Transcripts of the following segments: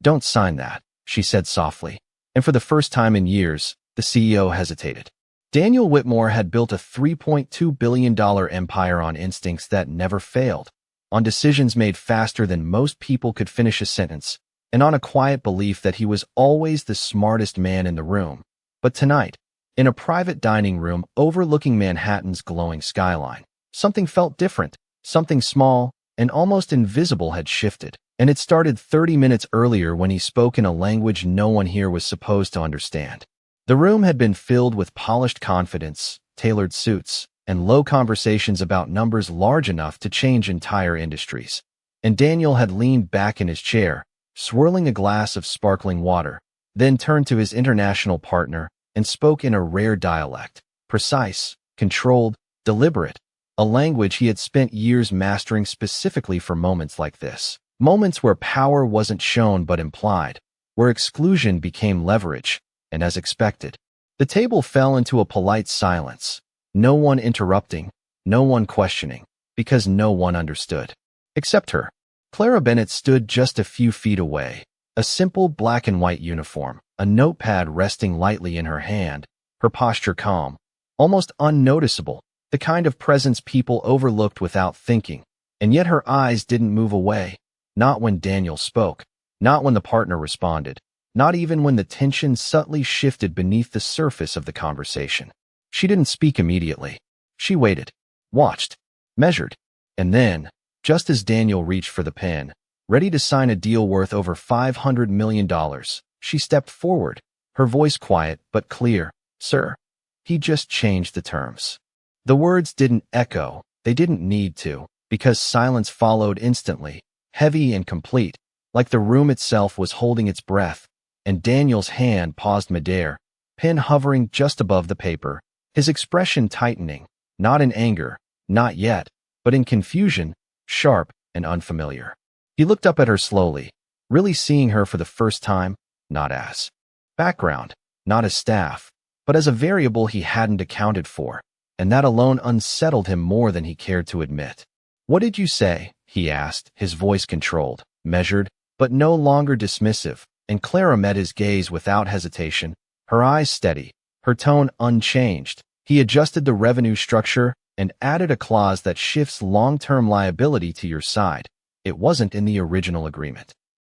"Don't sign that," she said softly. And for the first time in years, the CEO hesitated. Daniel Whitmore had built a $3.2 billion empire on instincts that never failed, on decisions made faster than most people could finish a sentence, and on a quiet belief that he was always the smartest man in the room. But tonight, in a private dining room overlooking Manhattan's glowing skyline, something felt different. Something small and almost invisible had shifted, and it started 30 minutes earlier when he spoke in a language no one here was supposed to understand. The room had been filled with polished confidence, tailored suits, and low conversations about numbers large enough to change entire industries. And Daniel had leaned back in his chair, swirling a glass of sparkling water, then turned to his international partner and spoke in a rare dialect, precise, controlled, deliberate, a language he had spent years mastering specifically for moments like this. Moments where power wasn't shown but implied, where exclusion became leverage, and as expected, the table fell into a polite silence, no one interrupting, no one questioning, because no one understood. Except her. Clara Bennett stood just a few feet away, a simple black and white uniform, a notepad resting lightly in her hand, her posture calm, almost unnoticeable, the kind of presence people overlooked without thinking, and yet her eyes didn't move away, not when Daniel spoke, not when the partner responded, not even when the tension subtly shifted beneath the surface of the conversation. She didn't speak immediately. She waited, watched, measured, and then, just as Daniel reached for the pen, ready to sign a deal worth over $500 million, she stepped forward, her voice quiet but clear. "Sir." He just changed the terms. The words didn't echo, they didn't need to, because silence followed instantly, heavy and complete, like the room itself was holding its breath, and Daniel's hand paused midair, pen hovering just above the paper, his expression tightening, not in anger, not yet, but in confusion, sharp and unfamiliar. He looked up at her slowly, really seeing her for the first time, not as background, not as staff, but as a variable he hadn't accounted for, and that alone unsettled him more than he cared to admit. "What did you say?" he asked, his voice controlled, measured, but no longer dismissive, and Clara met his gaze without hesitation, her eyes steady, her tone unchanged. He adjusted the revenue structure and added a clause that shifts long-term liability to your side. It wasn't in the original agreement.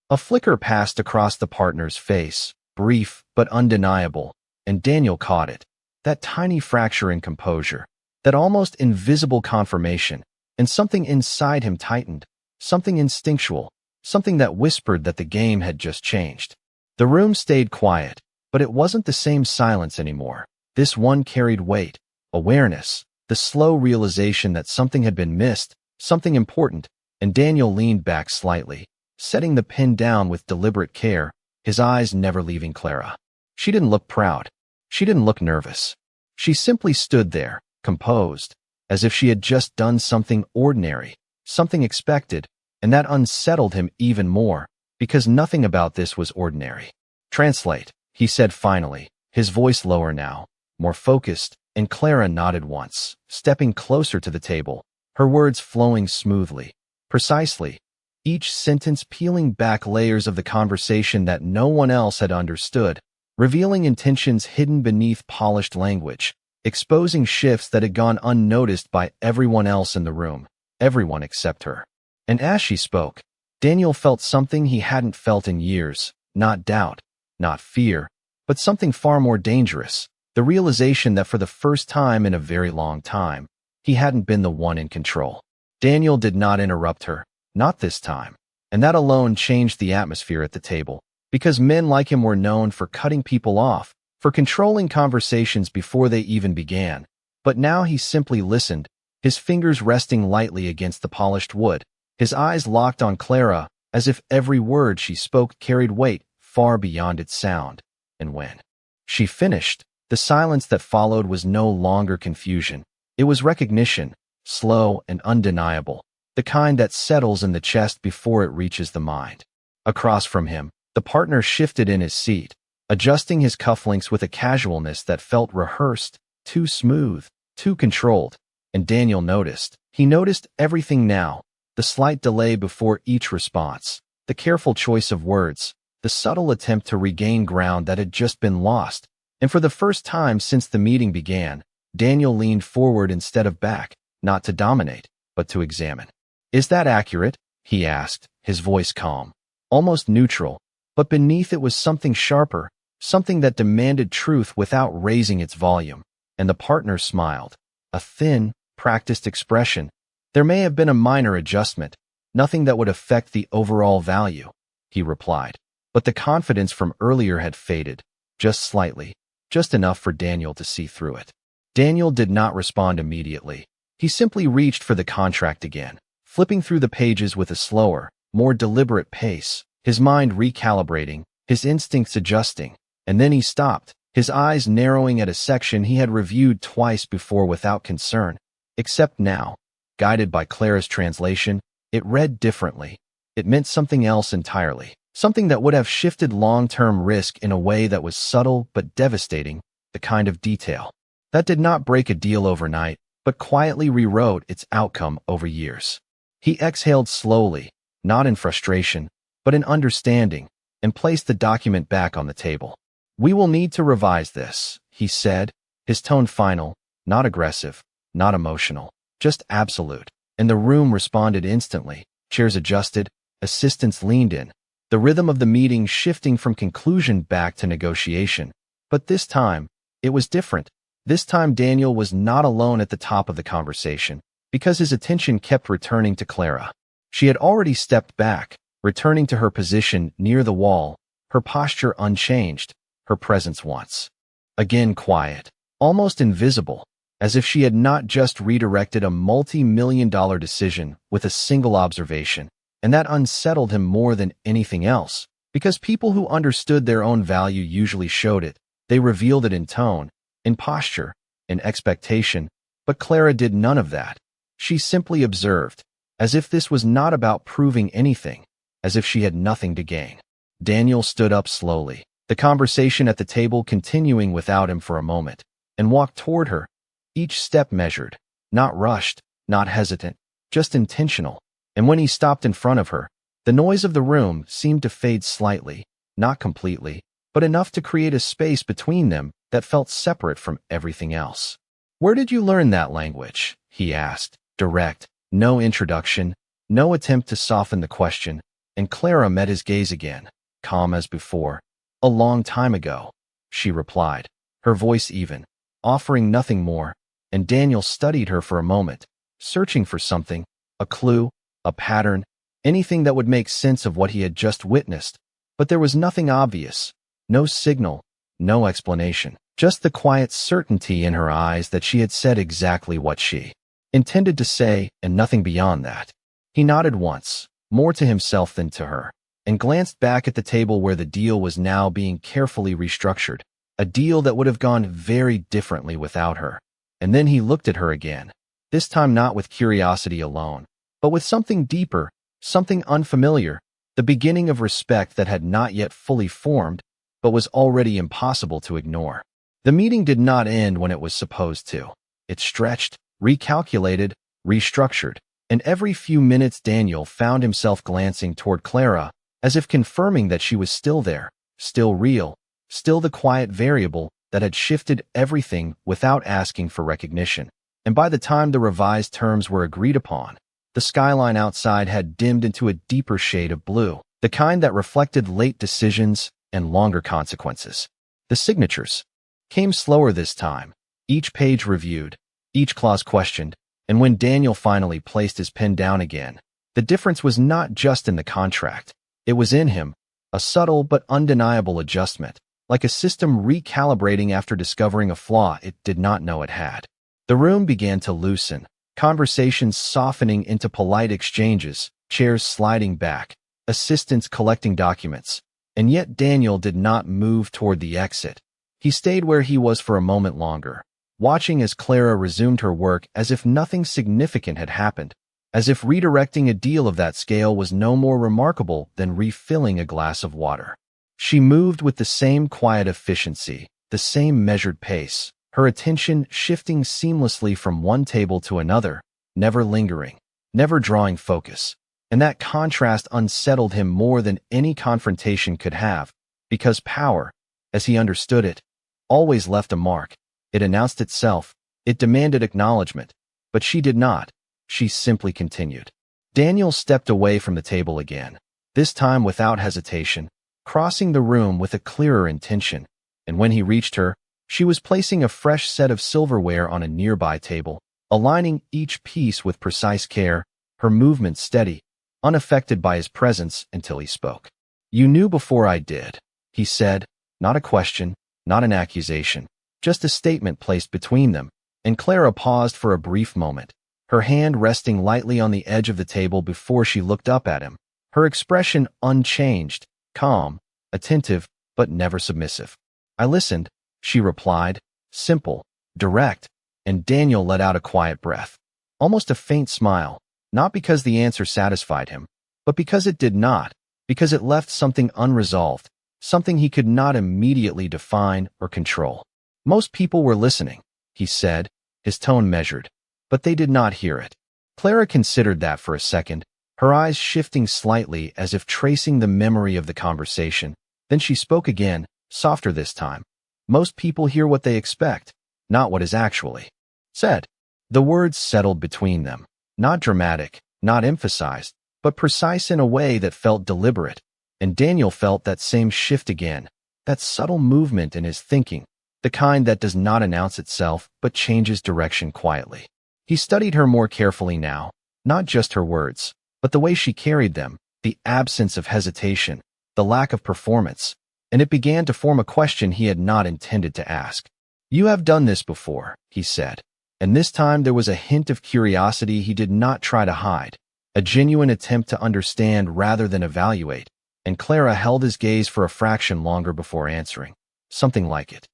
A flicker passed across the partner's face, brief but undeniable, and Daniel caught it. That tiny fracture in composure, that almost invisible confirmation, and something inside him tightened, something instinctual, something that whispered that the game had just changed. The room stayed quiet, but it wasn't the same silence anymore. This one carried weight, awareness, the slow realization that something had been missed, something important, and Daniel leaned back slightly, setting the pen down with deliberate care, his eyes never leaving Clara. She didn't look proud. She didn't look nervous. She simply stood there, composed, as if she had just done something ordinary, something expected, and that unsettled him even more, because nothing about this was ordinary. "Translate," he said finally, his voice lower now, more focused, and Clara nodded once, stepping closer to the table, her words flowing smoothly, precisely, each sentence peeling back layers of the conversation that no one else had understood, revealing intentions hidden beneath polished language, exposing shifts that had gone unnoticed by everyone else in the room, everyone except her. And as she spoke, Daniel felt something he hadn't felt in years, not doubt, not fear, but something far more dangerous, the realization that for the first time in a very long time, he hadn't been the one in control. Daniel did not interrupt her, not this time, and that alone changed the atmosphere at the table, because men like him were known for cutting people off, for controlling conversations before they even began. But now he simply listened, his fingers resting lightly against the polished wood, his eyes locked on Clara, as if every word she spoke carried weight far beyond its sound. And when she finished, the silence that followed was no longer confusion. It was recognition, slow and undeniable, the kind that settles in the chest before it reaches the mind. Across from him, the partner shifted in his seat, adjusting his cufflinks with a casualness that felt rehearsed, too smooth, too controlled. And Daniel noticed. He noticed everything now, the slight delay before each response, the careful choice of words, the the subtle attempt to regain ground that had just been lost. And for the first time since the meeting began, Daniel leaned forward instead of back, not to dominate, but to examine. "Is that accurate?" he asked, his voice calm, almost neutral, but beneath it was something sharper, something that demanded truth without raising its volume. And the partner smiled, a thin, practiced expression. "There may have been a minor adjustment, nothing that would affect the overall value," he replied. But the confidence from earlier had faded, just slightly, just enough for Daniel to see through it. Daniel did not respond immediately. He simply reached for the contract again, flipping through the pages with a slower, more deliberate pace, his mind recalibrating, his instincts adjusting. And then he stopped, his eyes narrowing at a section he had reviewed twice before without concern. Except now, guided by Clara's translation, it read differently. It meant something else entirely, something that would have shifted long-term risk in a way that was subtle but devastating, the kind of detail that did not break a deal overnight, but quietly rewrote its outcome over years. He exhaled slowly, not in frustration, but in understanding, and placed the document back on the table. "We will need to revise this," he said, his tone final, not aggressive, not emotional, just absolute. And the room responded instantly. Chairs adjusted, assistants leaned in, the rhythm of the meeting shifting from conclusion back to negotiation. But this time, it was different. This time Daniel was not alone at the top of the conversation, because his attention kept returning to Clara. She had already stepped back, returning to her position near the wall, her posture unchanged, her presence once again quiet, almost invisible, as if she had not just redirected a multi-million-dollar decision with a single observation. And that unsettled him more than anything else, because people who understood their own value usually showed it. They revealed it in tone, in posture, in expectation, but Clara did none of that. She simply observed, as if this was not about proving anything, as if she had nothing to gain. Daniel stood up slowly, the conversation at the table continuing without him for a moment, and walked toward her, each step measured, not rushed, not hesitant, just intentional. And when he stopped in front of her, the noise of the room seemed to fade slightly, not completely, but enough to create a space between them that felt separate from everything else. "Where did you learn that language?" he asked, direct, no introduction, no attempt to soften the question, and Clara met his gaze again, calm as before. "A long time ago," she replied, her voice even, offering nothing more, and Daniel studied her for a moment, searching for something, a clue, a pattern, anything that would make sense of what he had just witnessed. But there was nothing obvious, no signal, no explanation, just the quiet certainty in her eyes that she had said exactly what she intended to say, and nothing beyond that. He nodded once, more to himself than to her, and glanced back at the table where the deal was now being carefully restructured, a deal that would have gone very differently without her. And then he looked at her again, this time not with curiosity alone, but with something deeper, something unfamiliar, the beginning of respect that had not yet fully formed, but was already impossible to ignore. The meeting did not end when it was supposed to. It stretched, recalculated, restructured, and every few minutes Daniel found himself glancing toward Clara, as if confirming that she was still there, still real, still the quiet variable that had shifted everything without asking for recognition. And by the time the revised terms were agreed upon, the skyline outside had dimmed into a deeper shade of blue, the kind that reflected late decisions and longer consequences. The signatures came slower this time, each page reviewed, each clause questioned, and when Daniel finally placed his pen down again, the difference was not just in the contract. It was in him, a subtle but undeniable adjustment, like a system recalibrating after discovering a flaw it did not know it had. The room began to loosen, conversations softening into polite exchanges, chairs sliding back, assistants collecting documents, and yet Daniel did not move toward the exit. He stayed where he was for a moment longer, watching as Clara resumed her work as if nothing significant had happened, as if redirecting a deal of that scale was no more remarkable than refilling a glass of water. She moved with the same quiet efficiency, the same measured pace, her attention shifting seamlessly from one table to another, never lingering, never drawing focus, And that contrast unsettled him more than any confrontation could have, because power, as he understood it, always left a mark. It announced itself, it demanded acknowledgement, but she did not. She simply continued. Daniel stepped away from the table again, this time without hesitation, crossing the room with a clearer intention, and when he reached her, she was placing a fresh set of silverware on a nearby table, aligning each piece with precise care, her movements steady, unaffected by his presence until he spoke. "You knew before I did," he said, not a question, not an accusation, just a statement placed between them, and Clara paused for a brief moment, her hand resting lightly on the edge of the table before she looked up at him, her expression unchanged, calm, attentive, but never submissive. "I listened," she replied, simple, direct, and Daniel let out a quiet breath, almost a faint smile, not because the answer satisfied him, but because it did not, because it left something unresolved, something he could not immediately define or control. "Most people were listening," he said, his tone measured, but they did not hear it. Clara considered that for a second, her eyes shifting slightly as if tracing the memory of the conversation. Then she spoke again, softer this time. "Most people hear what they expect, not what is actually said." The words settled between them, not dramatic, not emphasized, but precise in a way that felt deliberate, and Daniel felt that same shift again, that subtle movement in his thinking, the kind that does not announce itself but changes direction quietly. He studied her more carefully now, not just her words, but the way she carried them, the absence of hesitation, the lack of performance, and it began to form a question he had not intended to ask. "You have done this before," he said, and this time there was a hint of curiosity he did not try to hide, a genuine attempt to understand rather than evaluate, and Clara held his gaze for a fraction longer before answering. Something like it.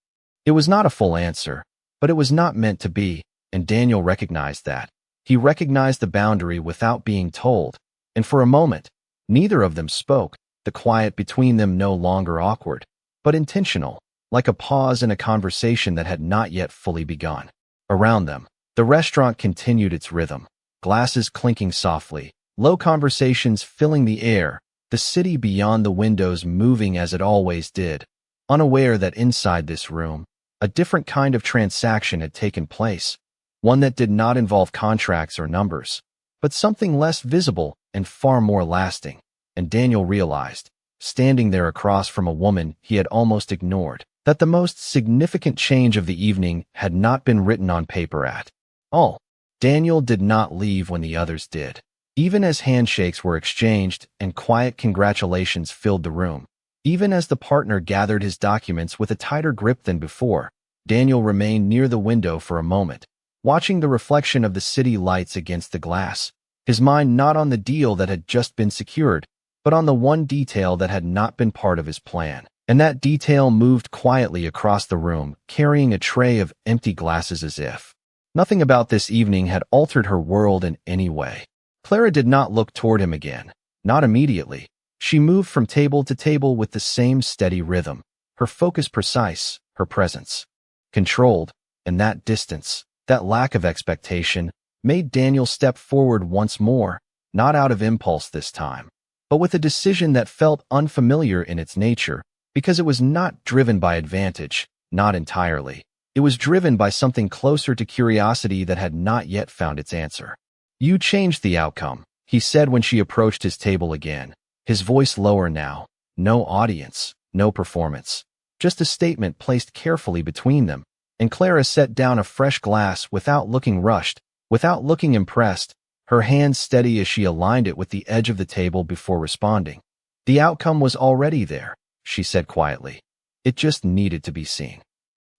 It was not a full answer, but it was not meant to be, and Daniel recognized that. He recognized the boundary without being told, and for a moment, neither of them spoke, the quiet between them no longer awkward, but intentional, like a pause in a conversation that had not yet fully begun. Around them, the restaurant continued its rhythm, glasses clinking softly, low conversations filling the air, the city beyond the windows moving as it always did, unaware that inside this room, a different kind of transaction had taken place, one that did not involve contracts or numbers, but something less visible and far more lasting. And Daniel realized, standing there across from a woman he had almost ignored, that the most significant change of the evening had not been written on paper at all. Daniel did not leave when the others did. Even as handshakes were exchanged and quiet congratulations filled the room, even as the partner gathered his documents with a tighter grip than before, Daniel remained near the window for a moment, watching the reflection of the city lights against the glass, his mind not on the deal that had just been secured, but on the one detail that had not been part of his plan. And that detail moved quietly across the room, carrying a tray of empty glasses as if nothing about this evening had altered her world in any way. Clara did not look toward him again, not immediately. She moved from table to table with the same steady rhythm, her focus precise, her presence controlled, and that distance, that lack of expectation, made Daniel step forward once more, not out of impulse this time, but with a decision that felt unfamiliar in its nature, because it was not driven by advantage, not entirely. It was driven by something closer to curiosity that had not yet found its answer. "You changed the outcome," he said when she approached his table again, his voice lower now. No audience, no performance, just a statement placed carefully between them, and Clara set down a fresh glass without looking rushed, without looking impressed, her hand steady as she aligned it with the edge of the table before responding. "The outcome was already there," she said quietly. "It just needed to be seen."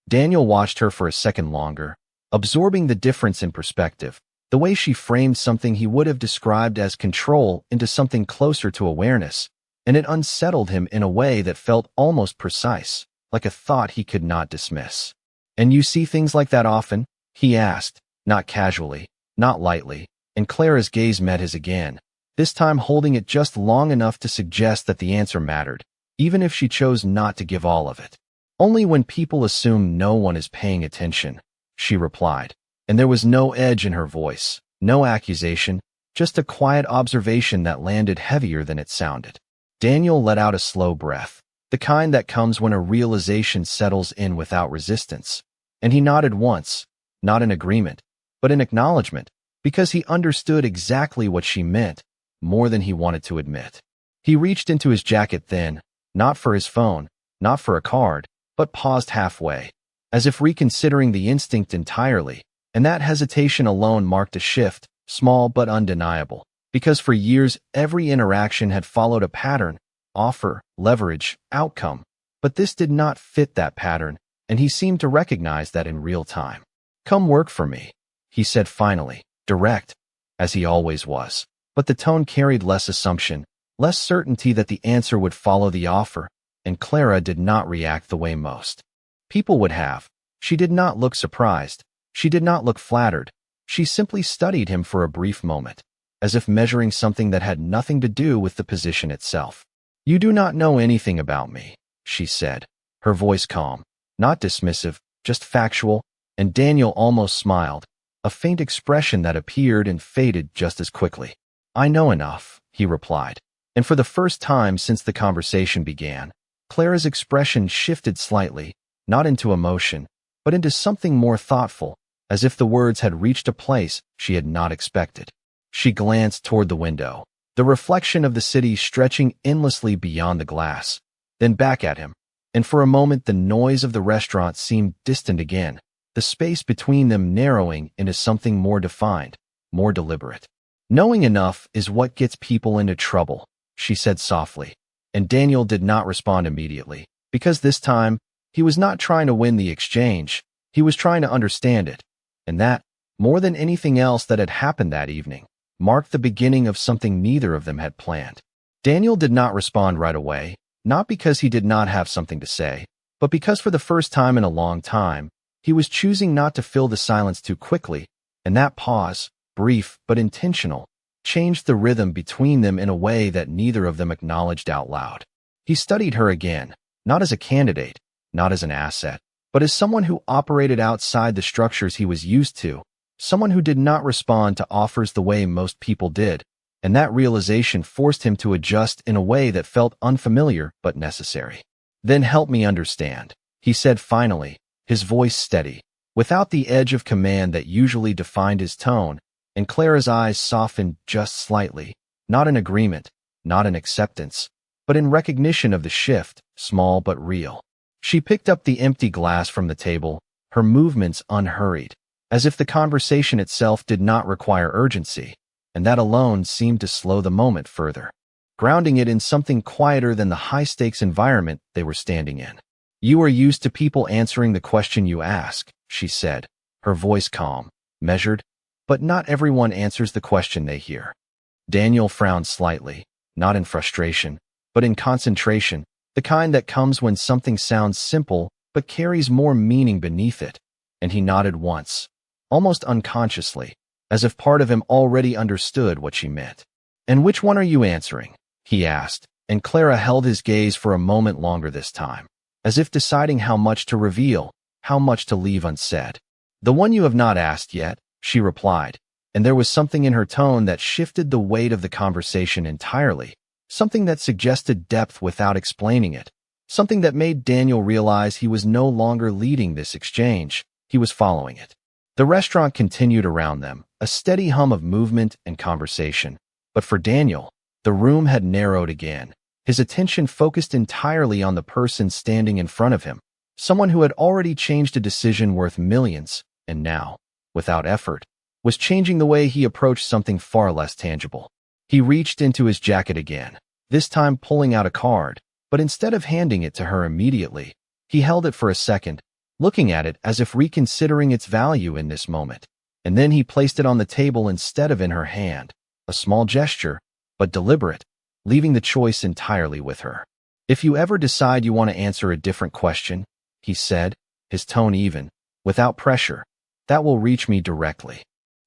Daniel watched her for a second longer, absorbing the difference in perspective, the way she framed something he would have described as control into something closer to awareness, and it unsettled him in a way that felt almost precise, like a thought he could not dismiss. "And you see things like that often?" he asked, not casually, not lightly, and Clara's gaze met his again, this time holding it just long enough to suggest that the answer mattered, even if she chose not to give all of it. "Only when people assume no one is paying attention," she replied, and there was no edge in her voice, no accusation, just a quiet observation that landed heavier than it sounded. Daniel let out a slow breath, the kind that comes when a realization settles in without resistance. And he nodded once, not in agreement, but in acknowledgement, because he understood exactly what she meant, more than he wanted to admit. He reached into his jacket then, not for his phone, not for a card, but paused halfway, as if reconsidering the instinct entirely, and that hesitation alone marked a shift, small but undeniable, because for years every interaction had followed a pattern: offer, leverage, outcome. But this did not fit that pattern, and he seemed to recognize that in real time. "Come work for me," he said finally, direct, as he always was. But the tone carried less assumption, less certainty that the answer would follow the offer, and Clara did not react the way most people would have. She did not look surprised. She did not look flattered. She simply studied him for a brief moment, as if measuring something that had nothing to do with the position itself. "You do not know anything about me," she said, her voice calm, not dismissive, just factual, and Daniel almost smiled, a faint expression that appeared and faded just as quickly. "I know enough," he replied, and for the first time since the conversation began, Clara's expression shifted slightly, not into emotion, but into something more thoughtful, as if the words had reached a place she had not expected. She glanced toward the window, the reflection of the city stretching endlessly beyond the glass, then back at him, and for a moment the noise of the restaurant seemed distant again, the space between them narrowing into something more defined, more deliberate. "Knowing enough is what gets people into trouble," she said softly, and Daniel did not respond immediately, because this time, he was not trying to win the exchange, he was trying to understand it, and that, more than anything else that had happened that evening, marked the beginning of something neither of them had planned. Daniel did not respond right away, not because he did not have something to say, but because for the first time in a long time, he was choosing not to fill the silence too quickly, and that pause, brief but intentional, changed the rhythm between them in a way that neither of them acknowledged out loud. He studied her again, not as a candidate, not as an asset, but as someone who operated outside the structures he was used to, someone who did not respond to offers the way most people did, and that realization forced him to adjust in a way that felt unfamiliar but necessary. "Then help me understand," he said finally, his voice steady, without the edge of command that usually defined his tone, and Clara's eyes softened just slightly, not in agreement, not in acceptance, but in recognition of the shift, small but real. She picked up the empty glass from the table, her movements unhurried, as if the conversation itself did not require urgency, and that alone seemed to slow the moment further, grounding it in something quieter than the high-stakes environment they were standing in. "You are used to people answering the question you ask," she said, her voice calm, measured, "but not everyone answers the question they hear." Daniel frowned slightly, not in frustration, but in concentration, the kind that comes when something sounds simple but carries more meaning beneath it, and he nodded once, almost unconsciously, as if part of him already understood what she meant. "And which one are you answering?" he asked, and Clara held his gaze for a moment longer this time, as if deciding how much to reveal, how much to leave unsaid. "The one you have not asked yet," she replied, and there was something in her tone that shifted the weight of the conversation entirely, something that suggested depth without explaining it, something that made Daniel realize he was no longer leading this exchange, he was following it. The restaurant continued around them, a steady hum of movement and conversation, but for Daniel, the room had narrowed again, his attention focused entirely on the person standing in front of him, someone who had already changed a decision worth millions, and now, without effort, was changing the way he approached something far less tangible. He reached into his jacket again, this time pulling out a card, but instead of handing it to her immediately, he held it for a second, looking at it as if reconsidering its value in this moment, and then he placed it on the table instead of in her hand, a small gesture, but deliberate, leaving the choice entirely with her. "If you ever decide you want to answer a different question," he said, his tone even, without pressure, "that will reach me directly."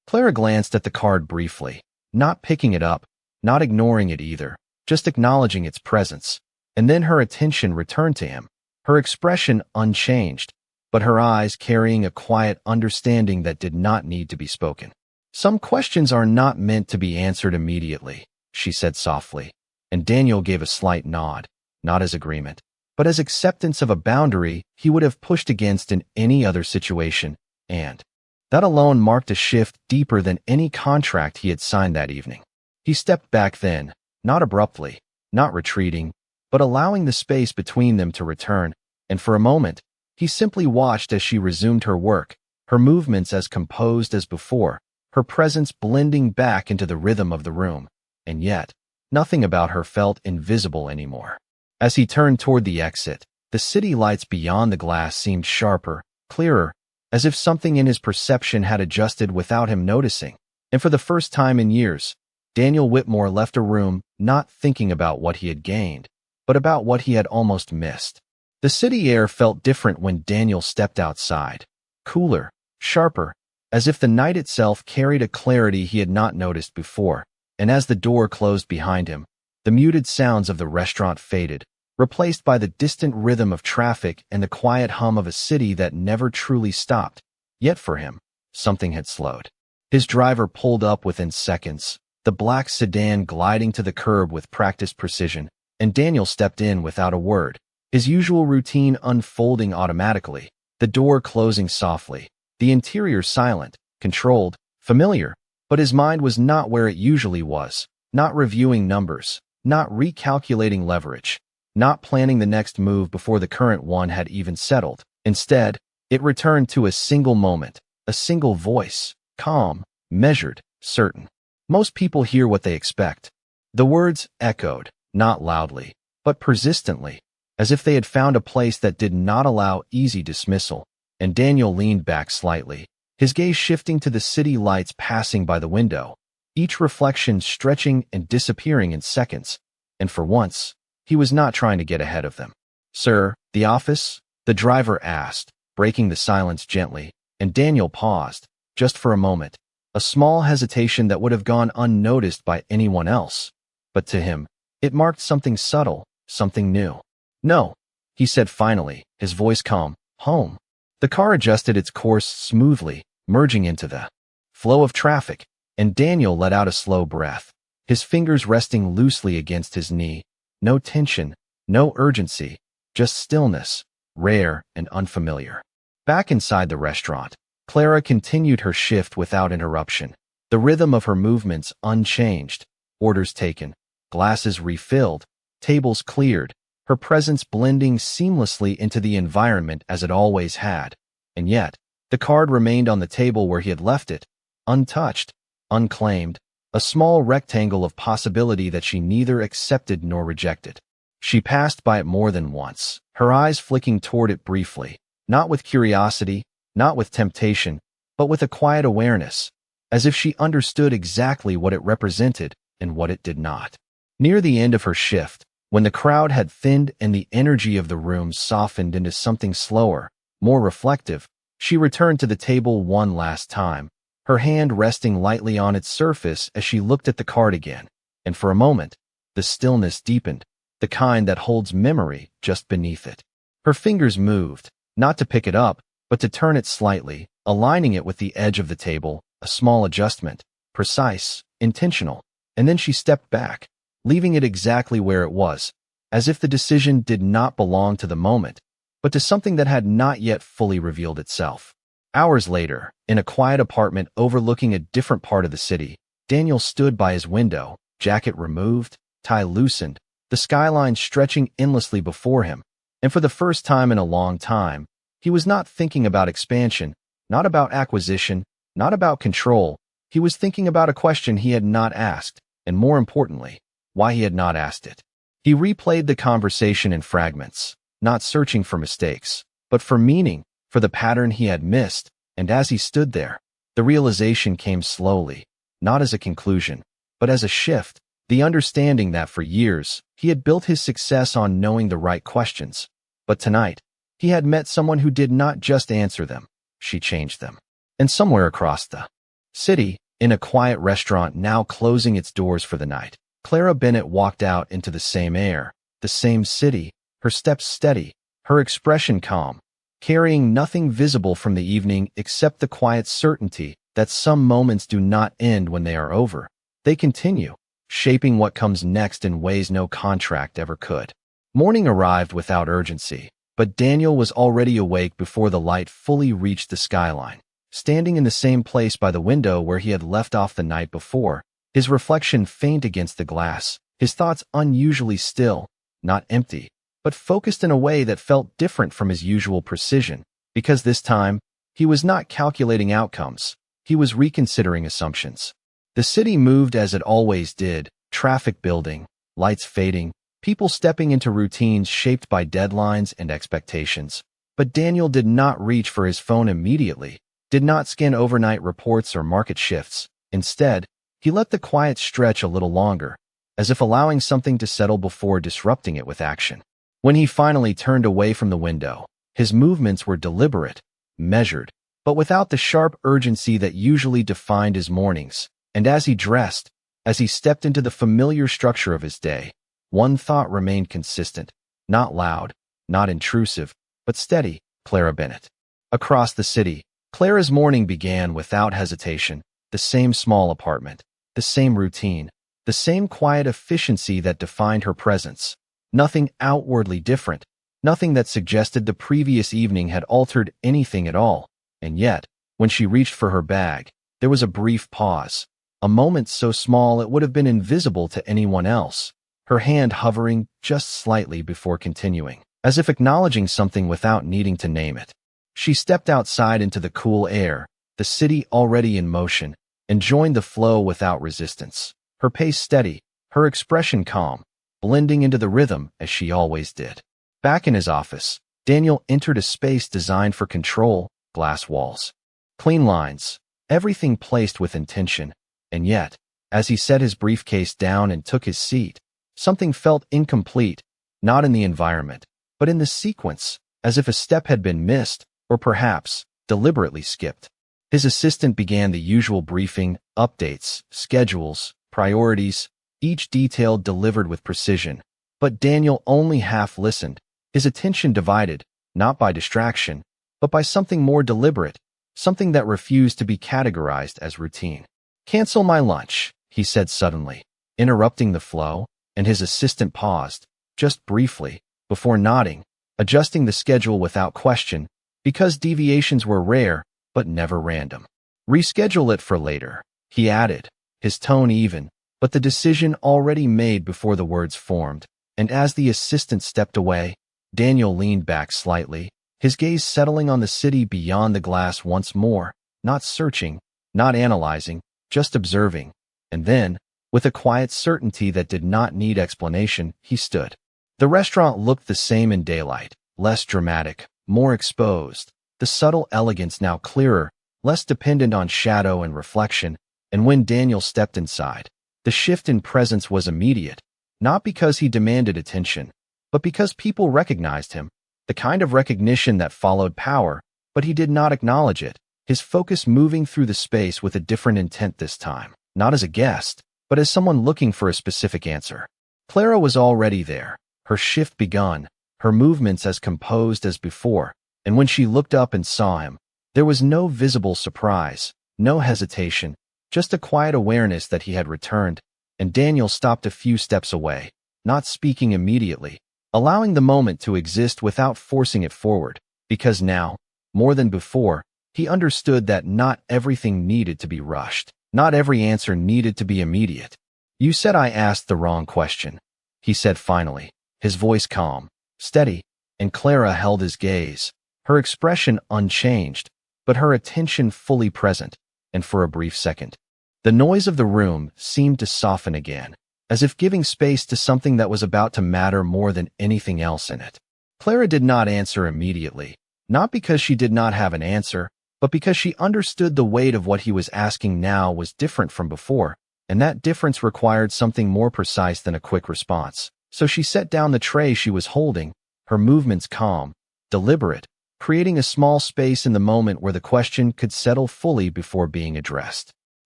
Clara glanced at the card briefly, not picking it up, not ignoring it either, just acknowledging its presence, and then her attention returned to him, her expression unchanged, but her eyes carrying a quiet understanding that did not need to be spoken. Some questions are not meant to be answered immediately, she said softly, and Daniel gave a slight nod, not as agreement, but as acceptance of a boundary he would have pushed against in any other situation, and that alone marked a shift deeper than any contract he had signed that evening. He stepped back then, not abruptly, not retreating, but allowing the space between them to return, and for a moment, he simply watched as she resumed her work, her movements as composed as before, her presence blending back into the rhythm of the room, and yet, nothing about her felt invisible anymore. As he turned toward the exit, the city lights beyond the glass seemed sharper, clearer, as if something in his perception had adjusted without him noticing. And for the first time in years, Daniel Whitmore left a room not thinking about what he had gained, but about what he had almost missed. The city air felt different when Daniel stepped outside, cooler, sharper, as if the night itself carried a clarity he had not noticed before, and as the door closed behind him, the muted sounds of the restaurant faded, replaced by the distant rhythm of traffic and the quiet hum of a city that never truly stopped. Yet for him, something had slowed. His driver pulled up within seconds, the black sedan gliding to the curb with practiced precision, and Daniel stepped in without a word, his usual routine unfolding automatically, the door closing softly, the interior silent, controlled, familiar, but his mind was not where it usually was, not reviewing numbers, not recalculating leverage, not planning the next move before the current one had even settled. Instead, it returned to a single moment, a single voice, calm, measured, certain. Most people hear what they expect. The words echoed, not loudly, but persistently, as if they had found a place that did not allow easy dismissal, and Daniel leaned back slightly, his gaze shifting to the city lights passing by the window, each reflection stretching and disappearing in seconds, and for once, he was not trying to get ahead of them. "Sir, the office?" the driver asked, breaking the silence gently, and Daniel paused, just for a moment, a small hesitation that would have gone unnoticed by anyone else. But to him, it marked something subtle, something new. "No," he said finally, his voice calm. "Home." The car adjusted its course smoothly, merging into the flow of traffic, and Daniel let out a slow breath, his fingers resting loosely against his knee. No tension, no urgency, just stillness, rare and unfamiliar. Back inside the restaurant, Clara continued her shift without interruption, the rhythm of her movements unchanged, orders taken, glasses refilled, tables cleared, her presence blending seamlessly into the environment as it always had. And yet, the card remained on the table where he had left it, untouched, unclaimed, a small rectangle of possibility that she neither accepted nor rejected. She passed by it more than once, her eyes flicking toward it briefly, not with curiosity, not with temptation, but with a quiet awareness, as if she understood exactly what it represented and what it did not. Near the end of her shift, when the crowd had thinned and the energy of the room softened into something slower, more reflective, she returned to the table one last time, her hand resting lightly on its surface as she looked at the card again, and for a moment, the stillness deepened, the kind that holds memory just beneath it. Her fingers moved, not to pick it up, but to turn it slightly, aligning it with the edge of the table, a small adjustment, precise, intentional, and then she stepped back, leaving it exactly where it was, as if the decision did not belong to the moment, but to something that had not yet fully revealed itself. Hours later, in a quiet apartment overlooking a different part of the city, Daniel stood by his window, jacket removed, tie loosened, the skyline stretching endlessly before him, and for the first time in a long time, he was not thinking about expansion, not about acquisition, not about control. He was thinking about a question he had not asked, and more importantly, why he had not asked it. He replayed the conversation in fragments, not searching for mistakes, but for meaning, for the pattern he had missed, and as he stood there, the realization came slowly, not as a conclusion, but as a shift, the understanding that for years, he had built his success on knowing the right questions, but tonight, he had met someone who did not just answer them, she changed them. And somewhere across the city, in a quiet restaurant now closing its doors for the night, Clara Bennett walked out into the same air, the same city, her steps steady, her expression calm, carrying nothing visible from the evening except the quiet certainty that some moments do not end when they are over. They continue, shaping what comes next in ways no contract ever could. Morning arrived without urgency, but Daniel was already awake before the light fully reached the skyline. Standing in the same place by the window where he had left off the night before, his reflection faint against the glass, his thoughts unusually still, not empty, but focused in a way that felt different from his usual precision, because this time, he was not calculating outcomes, he was reconsidering assumptions. The city moved as it always did, traffic building, lights fading, people stepping into routines shaped by deadlines and expectations. But Daniel did not reach for his phone immediately, did not scan overnight reports or market shifts. Instead, he let the quiet stretch a little longer, as if allowing something to settle before disrupting it with action. When he finally turned away from the window, his movements were deliberate, measured, but without the sharp urgency that usually defined his mornings. And as he dressed, as he stepped into the familiar structure of his day, one thought remained consistent, not loud, not intrusive, but steady: Clara Bennett. Across the city, Clara's morning began without hesitation, the same small apartment, the same routine, the same quiet efficiency that defined her presence. Nothing outwardly different, nothing that suggested the previous evening had altered anything at all. And yet, when she reached for her bag, there was a brief pause, a moment so small it would have been invisible to anyone else, her hand hovering just slightly before continuing, as if acknowledging something without needing to name it. She stepped outside into the cool air, the city already in motion, and joined the flow without resistance, her pace steady, her expression calm, blending into the rhythm as she always did. Back in his office, Daniel entered a space designed for control: glass walls, clean lines, everything placed with intention. And yet, as he set his briefcase down and took his seat, something felt incomplete, not in the environment, but in the sequence, as if a step had been missed, or perhaps deliberately skipped. His assistant began the usual briefing: updates, schedules, priorities, each detail delivered with precision. But Daniel only half listened, his attention divided, not by distraction, but by something more deliberate, something that refused to be categorized as routine. "Cancel my lunch," he said suddenly, interrupting the flow, and his assistant paused, just briefly, before nodding, adjusting the schedule without question, because deviations were rare, but never random. "Reschedule it for later," he added, his tone even, but the decision already made before the words formed. And as the assistant stepped away, Daniel leaned back slightly, his gaze settling on the city beyond the glass once more, not searching, not analyzing, just observing. And then, with a quiet certainty that did not need explanation, he stood. The restaurant looked the same in daylight, less dramatic, more exposed, the subtle elegance now clearer, less dependent on shadow and reflection. And when Daniel stepped inside, the shift in presence was immediate, not because he demanded attention, but because people recognized him, the kind of recognition that followed power, but he did not acknowledge it, his focus moving through the space with a different intent this time, not as a guest, but as someone looking for a specific answer. Clara was already there, her shift begun, her movements as composed as before, and when she looked up and saw him, there was no visible surprise, no hesitation, just a quiet awareness that he had returned. And Daniel stopped a few steps away, not speaking immediately, allowing the moment to exist without forcing it forward, because now, more than before, he understood that not everything needed to be rushed, not every answer needed to be immediate. "You said I asked the wrong question," he said finally, his voice calm, steady, and Clara held his gaze, her expression unchanged, but her attention fully present. And for a brief second, the noise of the room seemed to soften again, as if giving space to something that was about to matter more than anything else in it. Clara did not answer immediately, not because she did not have an answer, but because she understood the weight of what he was asking now was different from before, and that difference required something more precise than a quick response. So she set down the tray she was holding, her movements calm, deliberate, creating a small space in the moment where the question could settle fully before being addressed.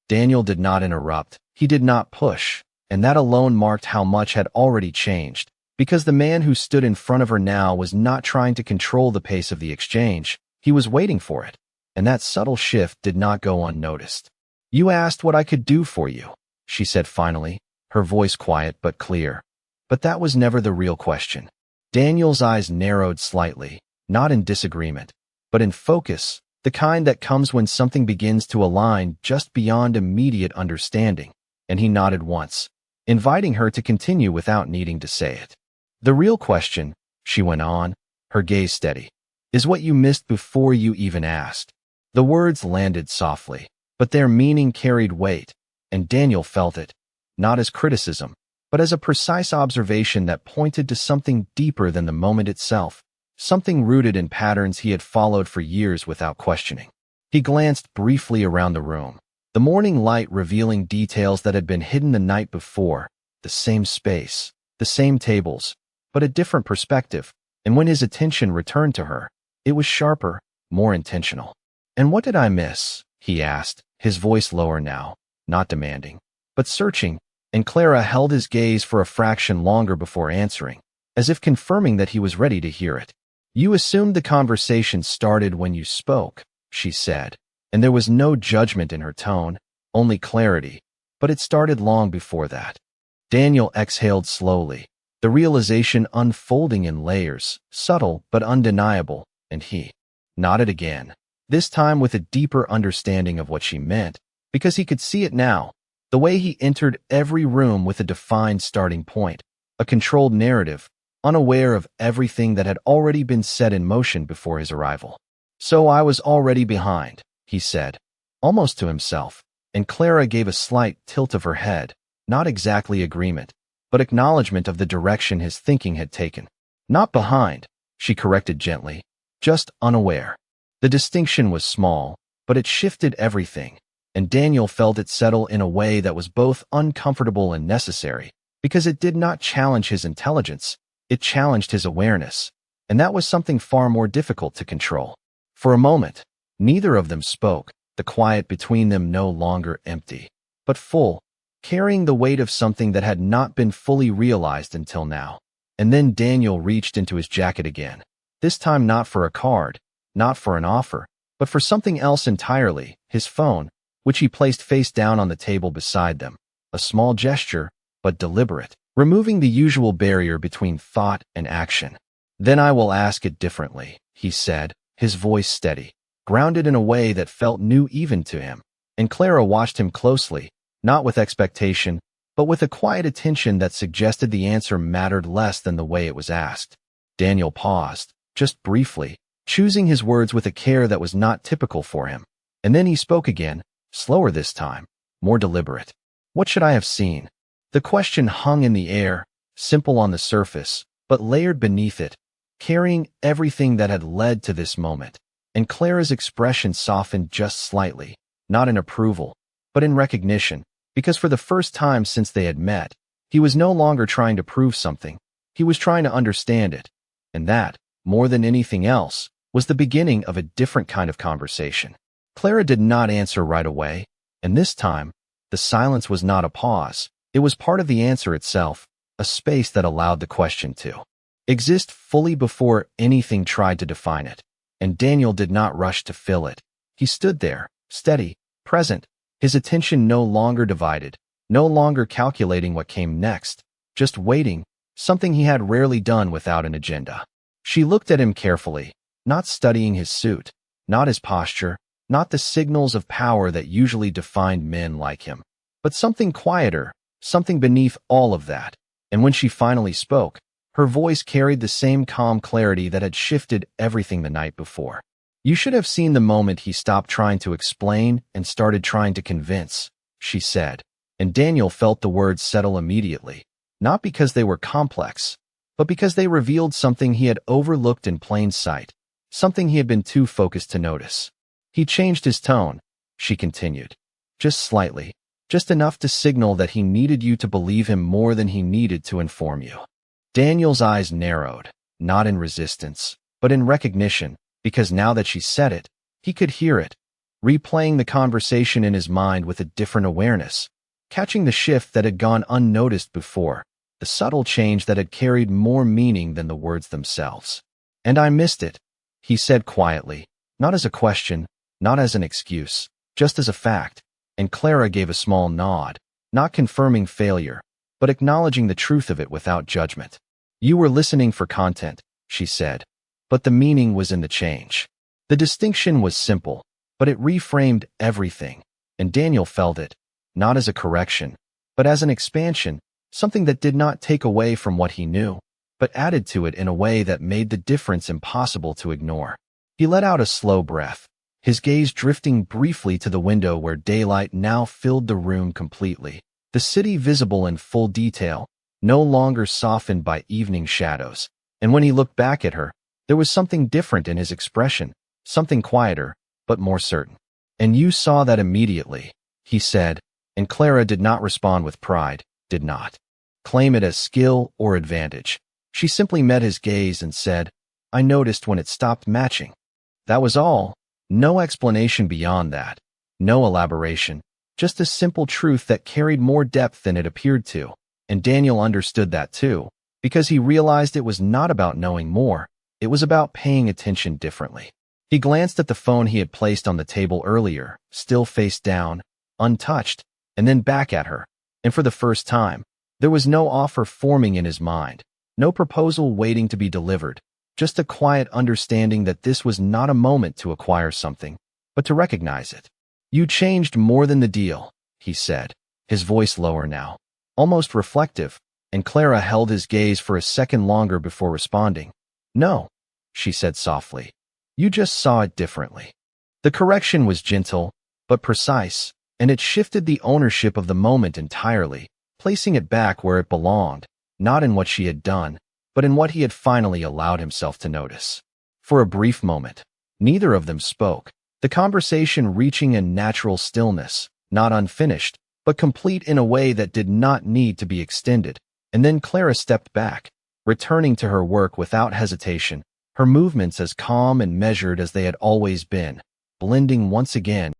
Daniel did not interrupt, he did not push, and that alone marked how much had already changed, because the man who stood in front of her now was not trying to control the pace of the exchange, he was waiting for it. and that subtle shift did not go unnoticed. "You asked what I could do for you," she said finally, her voice quiet but clear. But that was never the real question. Daniel's eyes narrowed slightly, not in disagreement, but in focus, the kind that comes when something begins to align just beyond immediate understanding, and he nodded once, inviting her to continue without needing to say it. "The real question," she went on, her gaze steady, "is what you missed before you even asked." The words landed softly, but their meaning carried weight, and Daniel felt it, not as criticism, but as a precise observation that pointed to something deeper than the moment itself, something rooted in patterns he had followed for years without questioning. He glanced briefly around the room, the morning light revealing details that had been hidden the night before, the same space, the same tables, but a different perspective, and when his attention returned to her, it was sharper, more intentional. "And what did I miss?" he asked, his voice lower now, not demanding, but searching, and Clara held his gaze for a fraction longer before answering, as if confirming that he was ready to hear it. "You assumed the conversation started when you spoke," she said, and there was no judgment in her tone, only clarity, but it started long before that. Daniel exhaled slowly, the realization unfolding in layers, subtle but undeniable, and he nodded again, this time with a deeper understanding of what she meant, because he could see it now, the way he entered every room with a defined starting point, a controlled narrative, unaware of everything that had already been set in motion before his arrival. "So I was already behind," he said, almost to himself, and Clara gave a slight tilt of her head, not exactly agreement, but acknowledgement of the direction his thinking had taken. "Not behind," she corrected gently, "just unaware." The distinction was small, but it shifted everything, and Daniel felt it settle in a way that was both uncomfortable and necessary, because it did not challenge his intelligence, it challenged his awareness, and that was something far more difficult to control. For a moment, neither of them spoke, the quiet between them no longer empty, but full, carrying the weight of something that had not been fully realized until now. And then Daniel reached into his jacket again, this time not for a card, not for an offer, but for something else entirely, his phone, which he placed face down on the table beside them, a small gesture, but deliberate, removing the usual barrier between thought and action. "Then I will ask it differently," he said, his voice steady, grounded in a way that felt new even to him, and Clara watched him closely, not with expectation, but with a quiet attention that suggested the answer mattered less than the way it was asked. Daniel paused, just briefly, choosing his words with a care that was not typical for him, and then he spoke again, slower this time, more deliberate. "What should I have seen?" The question hung in the air, simple on the surface, but layered beneath it, carrying everything that had led to this moment, and Clara's expression softened just slightly, not in approval, but in recognition, because for the first time since they had met, he was no longer trying to prove something, he was trying to understand it, and that, more than anything else, was the beginning of a different kind of conversation. Clara did not answer right away, and this time, the silence was not a pause, it was part of the answer itself, a space that allowed the question to exist fully before anything tried to define it, and Daniel did not rush to fill it. He stood there, steady, present, his attention no longer divided, no longer calculating what came next, just waiting, something he had rarely done without an agenda. She looked at him carefully, not studying his suit, not his posture, not the signals of power that usually defined men like him, but something quieter, something beneath all of that. And when she finally spoke, her voice carried the same calm clarity that had shifted everything the night before. "You should have seen the moment he stopped trying to explain and started trying to convince," she said, and Daniel felt the words settle immediately, not because they were complex, but because they revealed something he had overlooked in plain sight, something he had been too focused to notice. "He changed his tone," she continued, "just slightly, just enough to signal that he needed you to believe him more than he needed to inform you." Daniel's eyes narrowed, not in resistance, but in recognition, because now that she said it, he could hear it, replaying the conversation in his mind with a different awareness, catching the shift that had gone unnoticed before, the subtle change that had carried more meaning than the words themselves. "And I missed it," he said quietly, not as a question, not as an excuse, just as a fact, and Clara gave a small nod, not confirming failure, but acknowledging the truth of it without judgment. You were listening for content, she said, but the meaning was in the change. The distinction was simple, but it reframed everything, and Daniel felt it, not as a correction, but as an expansion, something that did not take away from what he knew, but added to it in a way that made the difference impossible to ignore. He let out a slow breath, his gaze drifting briefly to the window where daylight now filled the room completely, the city visible in full detail, no longer softened by evening shadows. And when he looked back at her, there was something different in his expression, something quieter, but more certain. And you saw that immediately, he said, and Clara did not respond with pride, did not claim it as skill or advantage. She simply met his gaze and said, I noticed when it stopped matching. That was all. No explanation beyond that. No elaboration. Just a simple truth that carried more depth than it appeared to. And Daniel understood that too, because he realized it was not about knowing more. It was about paying attention differently. He glanced at the phone he had placed on the table earlier, still face down, untouched, and then back at her. And for the first time, there was no offer forming in his mind, no proposal waiting to be delivered, just a quiet understanding that this was not a moment to acquire something, but to recognize it. You changed more than the deal, he said, his voice lower now, almost reflective, and Clara held his gaze for a second longer before responding. No, she said softly. You just saw it differently. The correction was gentle, but precise, and it shifted the ownership of the moment entirely, placing it back where it belonged, not in what she had done, but in what he had finally allowed himself to notice. For a brief moment, neither of them spoke, the conversation reaching a natural stillness, not unfinished, but complete in a way that did not need to be extended. And then Clara stepped back, returning to her work without hesitation, her movements as calm and measured as they had always been, blending once again